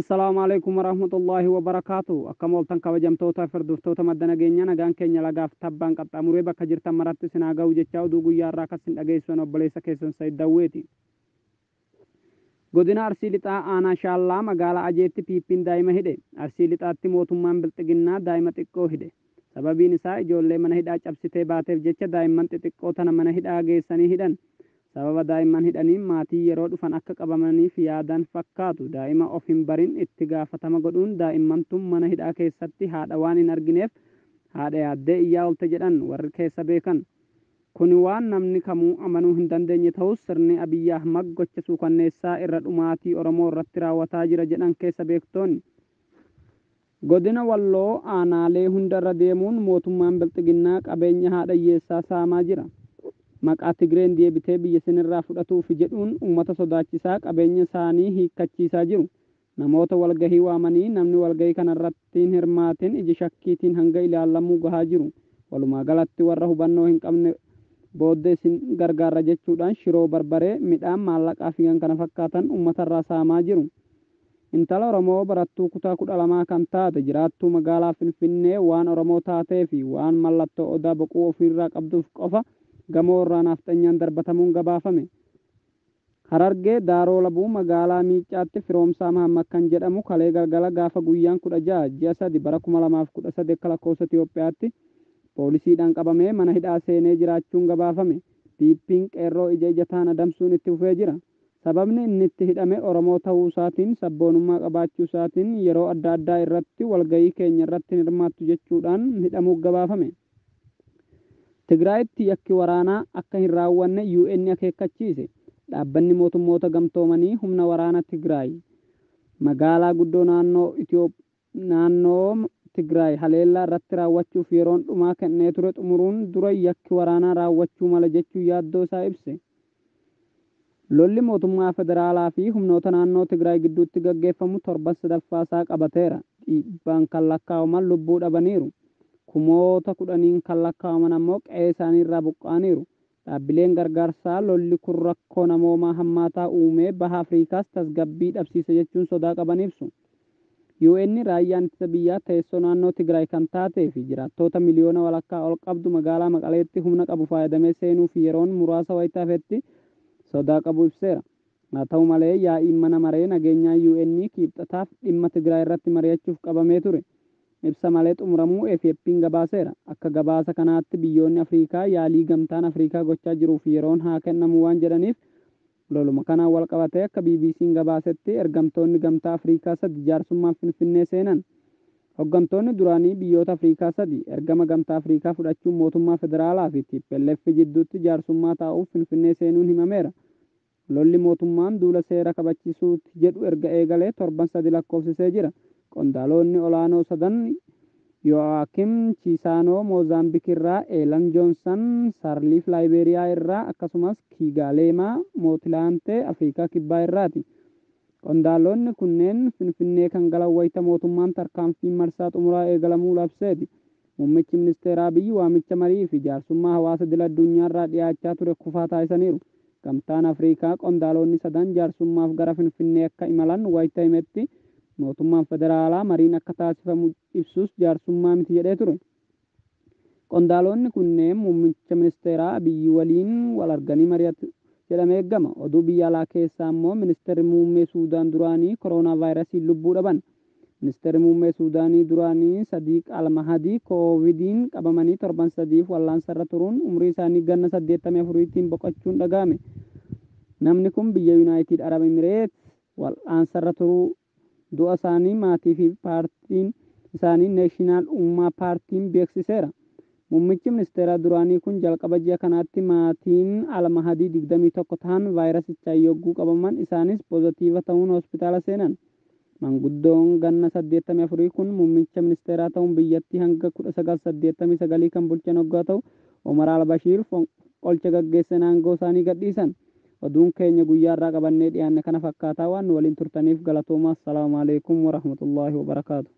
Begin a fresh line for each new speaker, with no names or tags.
السلام عليكم ورحمة الله وبركاته. أكمل kabajamtoota firdoftoota madda nageenya nagaan keenya lagaaf tabbaan qaxxaamuree bakka jirtan maratti sinaa ga'u jechaa oduu guyyaarraa akkasin dhageessan obboleessa keessan Sayyid Dawweeti. Godina Arsii Lixaa aanaa Shaallaa magaalaa Ajeetti piippiin daa'ima hidhe. Arsii Lixaatti mootummaan bilxiginnaa daa'ima xiqqoo hidhe. Sababiin isaa ijoollee mana hidhaa cabsitee baateef jecha daa'imman xixiqqoo tana mana hidhaa geessanii hidhan. Sababa daa'imman hidhaniin maatii yeroo dhufan akka qabamaniif yaadan fakkaatu. Daa'ima of hin barin itti gaafatama godhuun daa'imman tun mana hidhaa keessatti haadha waan hin argineef haadha yaaddee iyyaa oolte jedhan warri keessa beekan. Kuni waan namni kamuu amanuu hin dandeenye ta'us sirni Abiyyi Ahmad gocha suukanneessaa irra dhumaatii Oromoo irratti raawwataa jira jedhan keessa beektoonni. Godina Walloo aanaalee hundarra deemuun mootummaan bilxiginnaa qabeenya haadha hiyyeessaa saamaa jira. Maqaa Tigreen deebitee biyya sinirraa fudhatuuf jedhuun uummata sodaachisaa qabeenya isaanii hiikkachiisaa jiru. Namoota walgahii waamanii namni walgahii kanarratti hin hirmaatin ija shakkiitiin hanga ilaalamuu gahaa jiru. Walumaa galatti warra hubannoo hin qabne booddee isin gargaarra jechuudhaan shiroo barbaree midhaan maallaqaa fi kana fakkaatan uummatarraa saamaa jiru. Intala Oromoo barattuu kutaa 12 kan taate jiraattuu magaalaa Finfinnee waan Oromoo taatee fi waan mallattoo odaa boquu ofirraa qabduuf qofa gamoo irraa nafxanyaan darbatamuun gabaafame. Harargee Daaroo Labuu magaalaa Miicaatti Firoomsaa Mahammad kan jedhamu kalee galgala gaafa guyyaan 16 ji'a 3 bara 2013 akka lakkoofsa Itoophiyaatti poolisiidhaan qabamee mana hidhaa seenee jiraachuun gabaafame. Piippiin qeerroo ija ijataan adamsuun itti fufee jira. Sababni inni itti hidhame Oromoo ta'uu isaatiin sabboonummaa qabaachuu isaatiin yeroo adda addaa irratti walgahii keenya irratti hirmaattu jechuudhaan hidhamuu gabaafame. Tigraayitti yakki waraanaa akka hin raawwanne UN akeekkachiise. Dhaabbanni mootummoota gamtoomanii humna waraana Tigraay magaalaa guddoo naannoo Tigraay haleellaa irratti raawwachuuf yeroon dhumaa kennee ture xumuruun dura yakki waraanaa raawwachuu mala jechuu yaaddoo isaa ibse. Lolli mootummaa federaalaa fi humnoota naannoo Tigraay gidduutti gaggeeffamu torban sadaffaasaa qabateera. Dhiibbaan kan lakkaawaman lubbuu dhabaniiru. Kumoota kudhaniin kan lakkaawaman ammoo qe'ee isaanii irraa buqqaaniiru. Dhaabbileen gargaarsaa lolli kun rakkoo namoomaa hammaataa uumee baha Afriikaas tasgabbii dhabsiise jechuun sodaa qaban ibsu. UN raayyaan ittisa biyyaa teessoo naannoo Tigraay kan taatee fi jiraattoota miliyoona walakkaa ol qabdu magaalaa Maqaleetti humna qabu fayyadamee seenuuf yeroon muraasa wayitaafetti sodaa qabu ibseera. Haa ta'u malee yaa'iin mana maree nageenyaa UN kibxataaf dhimma Tigraay irratti mari'achuuf qabamee ture. Ibsa malee xumuramuu EFP'n gabaaseera. Akka gabaasa kanaatti biyyoonni Afriikaa yaalii gamtaan Afriikaa gochaa jiruuf yeroon haa kennamu waan jedhaniif loluma kanaan wal qabatee akka BBC'n gabaasetti ergamtoonni gamtaa Afriikaa 3 jaarsummaa Finfinnee seenan. Hoggantoonni duraanii biyyoota Afriikaa 3 ergama gamtaa Afriikaa fudhachuun mootummaa federaalaa fi TPLF jidduutti jaarsummaa taa'uuf Finfinnee seenuun himameera. Lolli mootummaan duula seera kabachiisuutti jedhu erga eegalee torban 3 lakkoofsisee jira. Qondaalonni olaanoo sadan Yoakim Chisaanoo Moozaambiik irraa, Eelan Joonsan Sarliif Laayiberiyaa irraa akkasumas Kigaaleemaa Mootilaantee Afriikaa Kibbaa irraati. Qondaalonni kunneen Finfinnee kan galan wayita mootummaan tarkaanfii marsaa xumuraa eegalamuu labseeti. Muummichi ministeeraa Abiyyi waamicha marii fi jaarsummaa hawaasa idil addunyaarraa dhiyaachaa ture kufaa taasisaniiru. Gamtaan Afriikaa qondaalonni sadan jaarsummaaf gara Finfinnee akka imalan wayita himetti mootummaan federaalaa mariin akka taasifamu ibsus jaarsummaa miti jedhee ture. Qondaalonni kunneen muummicha ministeeraa Abiyyi waliin wal arganii mari'atu jedhamee eegama. Oduu biyya alaa keessaa immoo ministeerri muummee Suudaan duraanii kooroonaa vaayirasiin lubbuu dhaban. Ministeerri muummee Suudaanii duraanii Sadiiq Almahadii koovidiin qabamanii torban 3 wallaansarra turuun umrii isaanii ganna 84tiin boqochuun dhaga'ame. Namni kun biyya Yuunaayitid Arab Emireet wallaansarra turuu du'a isaanii maatii fi paartiin isaanii Neeshinaal Ummaa Paartiin beeksiseera. Muummichi ministeeraa duraanii kun jalqaba ji'a kanaatti maatiin Almahadii 21 ta'an vaayirasichaan yogguu qabaman isaanis poozitiiva ta'uun hospitaala seenan. Manguddoon ganna 84 kun muummicha ministeeraa ta'uun biyyattii hanga 1989 kan bulchan hoggaa ta'u Omar al-Bashir qolcha gaggeessan aangoo isaanii gadhiisan. Oduun keenya guyyaarraa qabannee dhiyaanne kana fakkaataa waan waliin turtaniif galatoomaa. Assalaamu alaykum wa rahmatullaahi wa barakaatu.